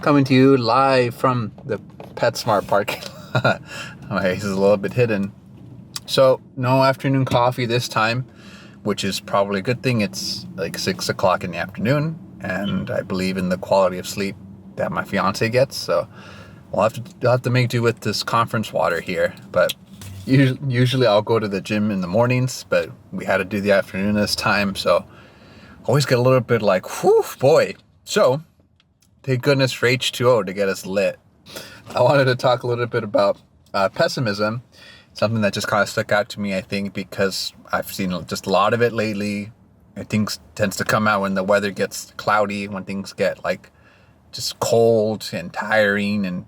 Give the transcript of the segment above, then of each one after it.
coming to you live from the PetSmart parking lot. My face is a little bit hidden. So, no afternoon coffee this time, which is probably a good thing. It's like 6 o'clock in the afternoon, and I believe in the quality of sleep that my fiance gets. So, I'll have to make do with this conference water here. But usually I'll go to the gym in the mornings, but we had to do the afternoon this time. So, always get a little bit like, whew, boy. So, thank goodness for H2O to get us lit. I wanted to talk a little bit about pessimism, something that just kind of stuck out to me, I think, because I've seen just a lot of it lately. I think tends to come out when the weather gets cloudy, when things get like just cold and tiring, and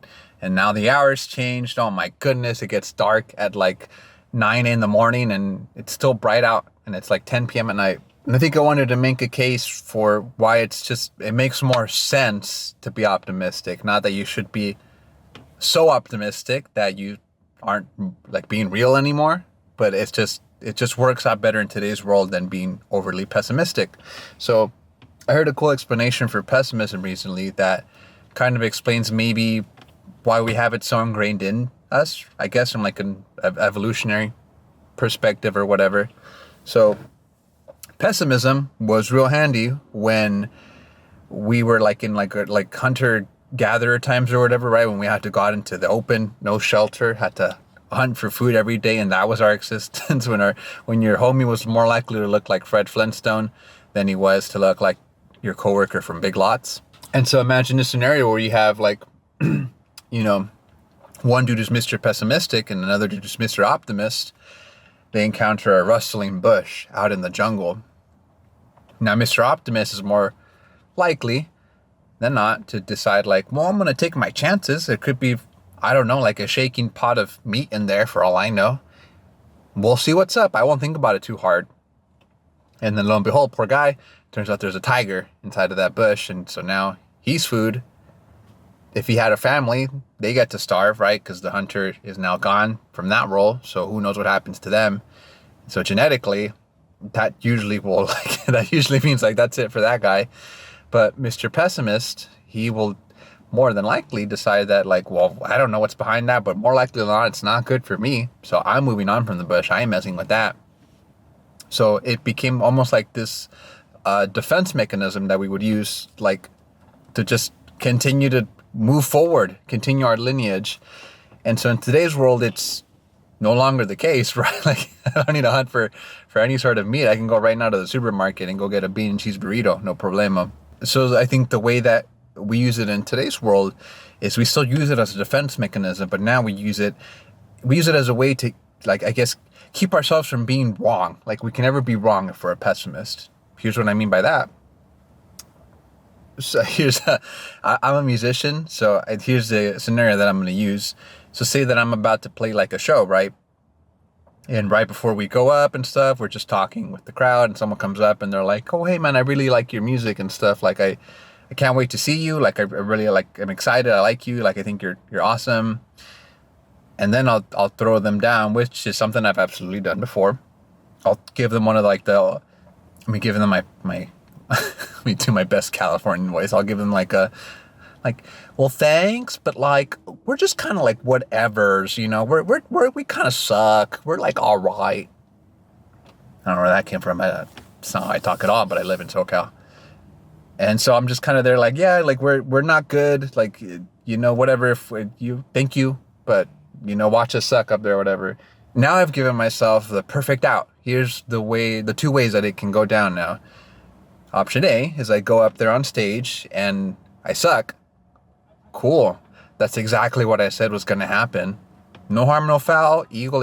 now the hours changed. Oh my goodness, it gets dark at like 9 in the morning and it's still bright out and it's like 10 p.m. at night. And I think I wanted to make a case for why it makes more sense to be optimistic. Not that you should be so optimistic that you aren't like being real anymore, but it just works out better in today's world than being overly pessimistic. So I heard a cool explanation for pessimism recently that kind of explains maybe why we have it so ingrained in us, I guess, from like an evolutionary perspective or whatever. So pessimism was real handy when we were like in like hunter-gatherer times or whatever, right? When we had to go out into the open, no shelter, had to hunt for food every day, and that was our existence. When your homie was more likely to look like Fred Flintstone than he was to look like your coworker from Big Lots. And so imagine a scenario where you have like, one dude is Mr. Pessimistic and another dude is Mr. Optimist. They encounter a rustling bush out in the jungle. Now, Mr. Optimist is more likely than not to decide like, well, I'm going to take my chances. It could be, I don't know, like a shaking pot of meat in there for all I know. We'll see what's up. I won't think about it too hard. And then lo and behold, poor guy, turns out there's a tiger inside of that bush. And so now he's food. If he had a family, they get to starve, right? Because the hunter is now gone from that role. So who knows what happens to them. So genetically, that usually means like that's it for that guy. But Mr. Pessimist, he will more than likely decide that like, well, I don't know what's behind that, but more likely than not, it's not good for me. So I'm moving on from the bush. I ain't messing with that. So it became almost like this defense mechanism that we would use like to just continue to move forward, continue our lineage. And so in today's world, it's no longer the case, right? Like I don't need to hunt for any sort of meat. I can go right now to the supermarket and go get a bean and cheese burrito, no problemo. So I think the way that we use it in today's world is we still use it as a defense mechanism, but now we use it as a way to, like, I guess, keep ourselves from being wrong. Like we can never be wrong if we're a pessimist. Here's what I mean by that. So I'm a musician, so here's the scenario that I'm going to use. So say that I'm about to play like a show, right? And right before we go up and stuff, we're just talking with the crowd and someone comes up and they're like, oh, hey man, I really like your music and stuff. Like I can't wait to see you. Like I really I'm excited. I like you. Like I think you're awesome. And then I'll throw them down, which is something I've absolutely done before. I'll give them one of like give them my let me do my best Californian voice. I'll give them well, thanks, but like we're just kind of like whatevers, we kind of suck. We're like all right. I don't know where that came from. It's not how I talk at all, but I live in SoCal, and so I'm just kind of there, like, yeah, like we're not good, like whatever. If you thank you, but watch us suck up there, whatever. Now I've given myself the perfect out. Here's the two ways that it can go down now. Option A is I go up there on stage and I suck. Cool. That's exactly what I said was going to happen. No harm, no foul. Ego,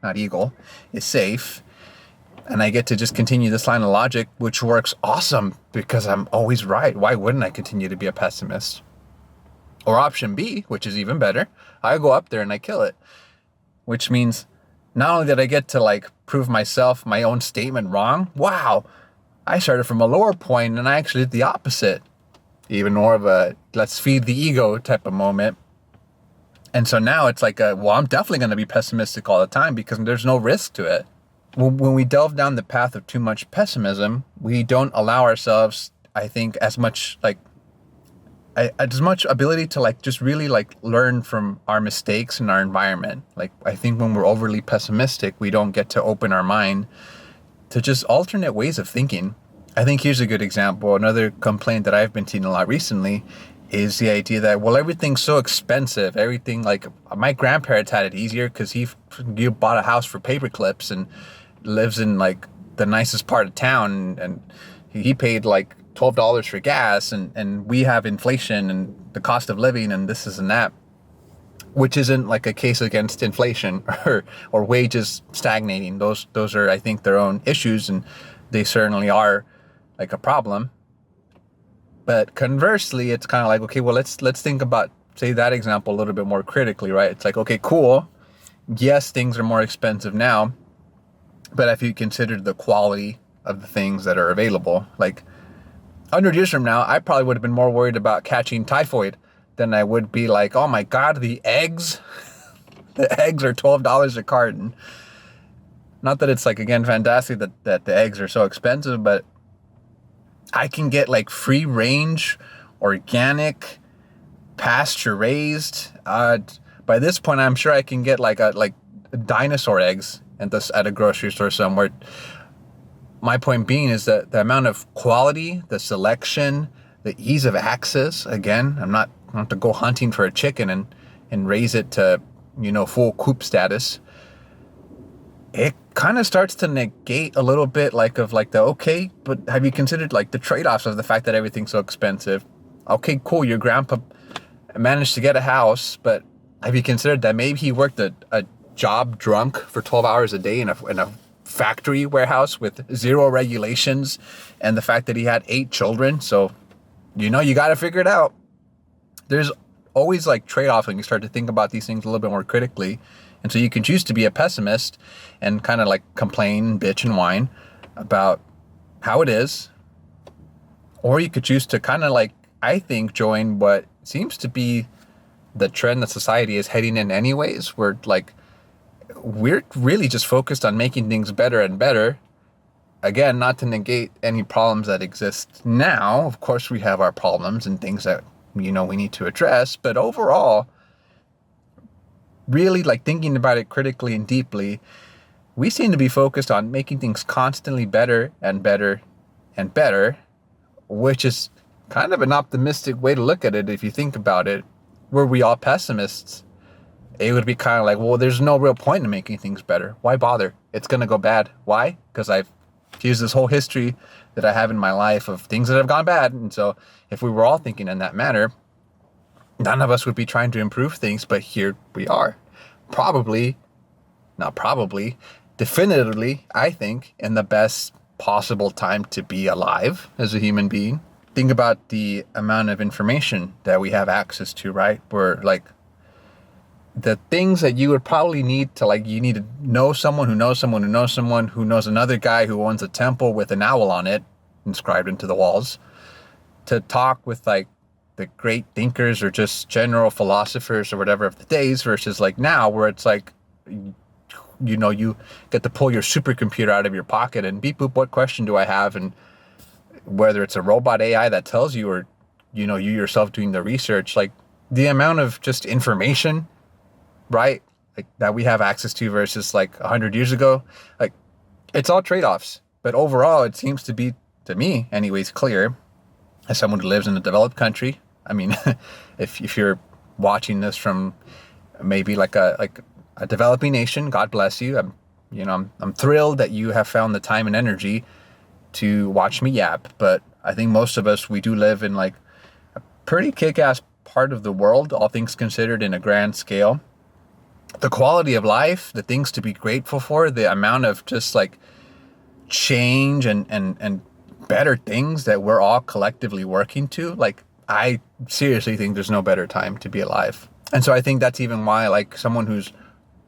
not eagle, is safe. And I get to just continue this line of logic, which works awesome because I'm always right. Why wouldn't I continue to be a pessimist? Or option B, which is even better. I go up there and I kill it. Which means not only did I get to like prove myself, my own statement wrong. Wow. I started from a lower point and I actually did the opposite. Even more of a let's feed the ego type of moment. And so now it's like I'm definitely going to be pessimistic all the time because there's no risk to it. When we delve down the path of too much pessimism, we don't allow ourselves, I think, as much like as much ability to like just really like learn from our mistakes in our environment. Like I think when we're overly pessimistic, we don't get to open our mind to just alternate ways of thinking. I think here's a good example. Another complaint that I've been seeing a lot recently is the idea that, well, everything's so expensive. Everything, like my grandparents had it easier because you bought a house for paper clips and lives in like the nicest part of town, and he paid like $12 for gas, and we have inflation and the cost of living and this and that, which isn't like a case against inflation or wages stagnating. Those are, I think, their own issues, and they certainly are like a problem. But conversely, it's kind of like, okay, well, let's think about, say, that example a little bit more critically, right? It's like, okay, cool. Yes, things are more expensive now, but if you consider the quality of the things that are available, like 100 years from now, I probably would have been more worried about catching typhoid than I would be like, oh my God, the eggs are $12 a carton. Not that it's like, again, fantastic that the eggs are so expensive, but I can get like free range, organic, pasture raised. By this point, I'm sure I can get like dinosaur eggs at a grocery store somewhere. My point being is that the amount of quality, the selection, the ease of access. Again, I don't have to go hunting for a chicken and raise it to, full coop status. It kind of starts to negate a little bit okay, but have you considered like the trade-offs of the fact that everything's so expensive? Okay, cool, your grandpa managed to get a house, but have you considered that maybe he worked a job drunk for 12 hours a day in a factory warehouse with zero regulations, and the fact that he had 8 children? So, you got to figure it out. There's always like trade-offs when you start to think about these things a little bit more critically. And so you can choose to be a pessimist and kind of like complain, bitch, and whine about how it is. Or you could choose to kind of like, I think, join what seems to be the trend that society is heading in anyways, where like we're really just focused on making things better and better. Again, not to negate any problems that exist now. Of course, we have our problems and things that, we need to address. But overall, really like thinking about it critically and deeply, we seem to be focused on making things constantly better and better and better, which is kind of an optimistic way to look at it if you think about it. Were we all pessimists, it would be kind of like, well, there's no real point in making things better. Why bother? It's going to go bad. Why? Because I've used this whole history that I have in my life of things that have gone bad. And so if we were all thinking in that manner, none of us would be trying to improve things, but here we are. Definitively, I think, in the best possible time to be alive as a human being. Think about the amount of information that we have access to, right? Where like the things that you would probably need to, like, you need to know someone who knows someone who knows someone who knows another guy who owns a temple with an owl on it inscribed into the walls, to talk with like the great thinkers or just general philosophers or whatever of the days, versus like now where it's like, you get to pull your supercomputer out of your pocket and beep boop, what question do I have? And whether it's a robot AI that tells you, or, you yourself doing the research, like the amount of just information, right? Like that we have access to versus like 100 years ago, like it's all trade-offs. But overall, it seems to be, to me anyways, clear, as someone who lives in a developed country. I mean, if you're watching this from maybe like a developing nation, God bless you. I'm thrilled that you have found the time and energy to watch me yap. But I think most of us, we do live in like a pretty kick-ass part of the world, all things considered, in a grand scale. The quality of life, the things to be grateful for, the amount of just like change and better things that we're all collectively working to, like I seriously think there's no better time to be alive. And so I think that's even why like someone who's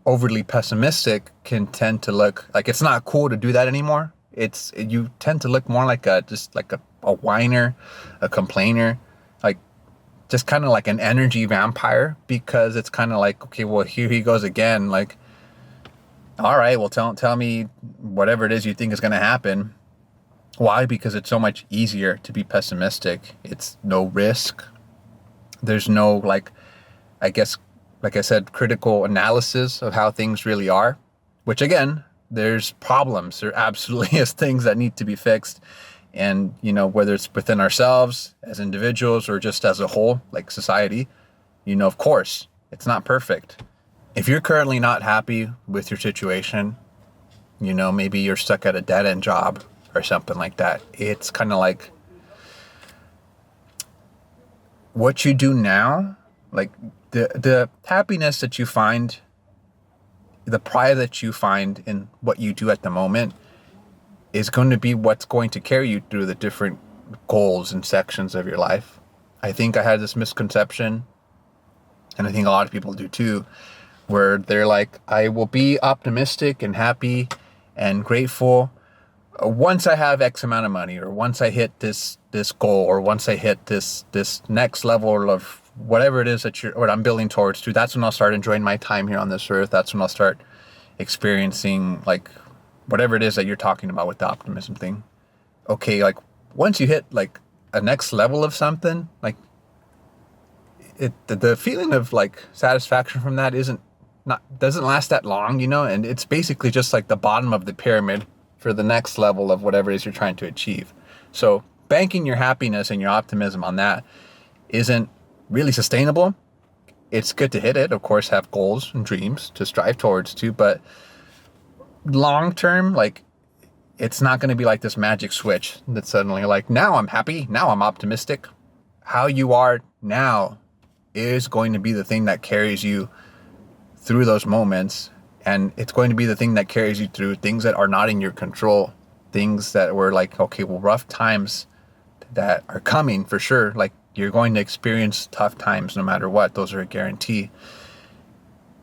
overly pessimistic can tend to look like it's not cool to do that anymore. You tend to look more like a whiner, a complainer, like just kind of like an energy vampire, because it's kind of like, okay, well, here he goes again. Like, all right, well, tell me whatever it is you think is going to happen. Why? Because it's so much easier to be pessimistic. It's no risk. There's no, like, I guess, like I said, critical analysis of how things really are, which again, there's problems. There absolutely is things that need to be fixed. And, whether it's within ourselves as individuals or just as a whole, like society, of course, it's not perfect. If you're currently not happy with your situation, maybe you're stuck at a dead-end job or something like that. It's kind of like what you do now, like the happiness that you find, the pride that you find in what you do at the moment is going to be what's going to carry you through the different goals and sections of your life. I think I had this misconception, and I think a lot of people do too, where they're like, I will be optimistic and happy and grateful once I have X amount of money, or once I hit this goal, or once I hit this next level of whatever it is what I'm building towards to. That's when I'll start enjoying my time here on this earth. That's when I'll start experiencing, like, whatever it is that you're talking about with the optimism thing. Okay, like, once you hit like a next level of something, like, the feeling of like satisfaction from that doesn't last that long, and it's basically just like the bottom of the pyramid for the next level of whatever it is you're trying to achieve. So banking your happiness and your optimism on that isn't really sustainable. It's good to hit it, of course, have goals and dreams to strive towards too, but long term, like, it's not going to be like this magic switch that suddenly, like, now I'm happy, now I'm optimistic. How you are now is going to be the thing that carries you through those moments, and it's going to be the thing that carries you through things that are not in your control, things that were like, okay, well, rough times that are coming for sure. Like, you're going to experience tough times no matter what. Those are a guarantee.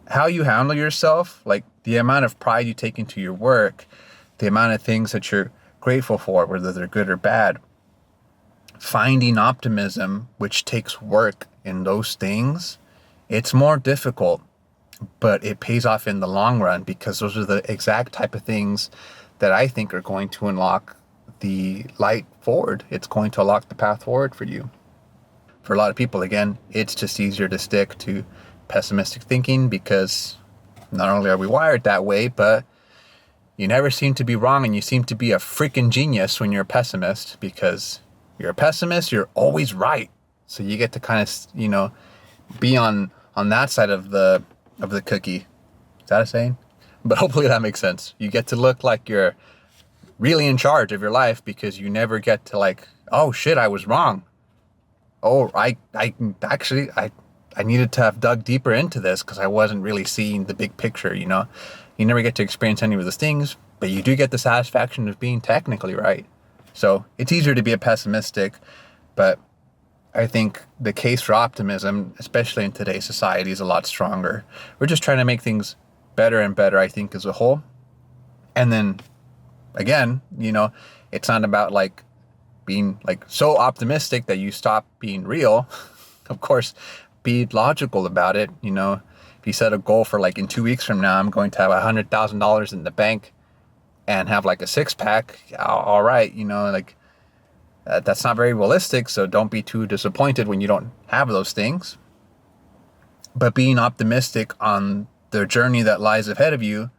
How you handle yourself, like the amount of pride you take into your work, the amount of things that you're grateful for, whether they're good or bad, finding optimism, which takes work in those things, it's more difficult, but it pays off in the long run, because those are the exact type of things that I think are going to unlock the light forward. It's going to unlock the path forward for you. For a lot of people, again, it's just easier to stick to pessimistic thinking, because not only are we wired that way, but you never seem to be wrong, and you seem to be a freaking genius when you're a pessimist, because you're a pessimist, you're always right. So you get to kind of, be on that side of the cookie. Is that a saying? But hopefully that makes sense. You get to look like you're really in charge of your life, because you never get to like, oh shit, I was wrong. Oh, I needed to have dug deeper into this because I wasn't really seeing the big picture, You never get to experience any of those things, but you do get the satisfaction of being technically right. So it's easier to be a pessimistic, but I think the case for optimism, especially in today's society, is a lot stronger. We're just trying to make things better and better, I think, as a whole. And then, again, it's not about like being like so optimistic that you stop being real. Of course, be logical about it. If you set a goal for like in 2 weeks from now, I'm going to have $100,000 in the bank and have like a 6-pack. All right. That's not very realistic. So don't be too disappointed when you don't have those things. But being optimistic on the journey that lies ahead of you,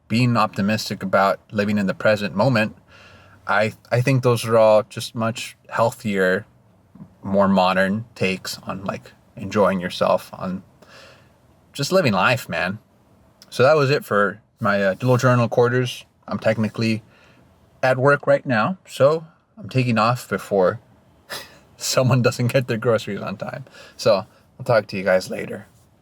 being optimistic about living in the present moment, I think those are all just much healthier, more modern takes on like enjoying yourself, on just living life, man. So that was it for my little journal quarters. I'm technically at work right now, so I'm taking off before someone doesn't get their groceries on time. So I'll talk to you guys later.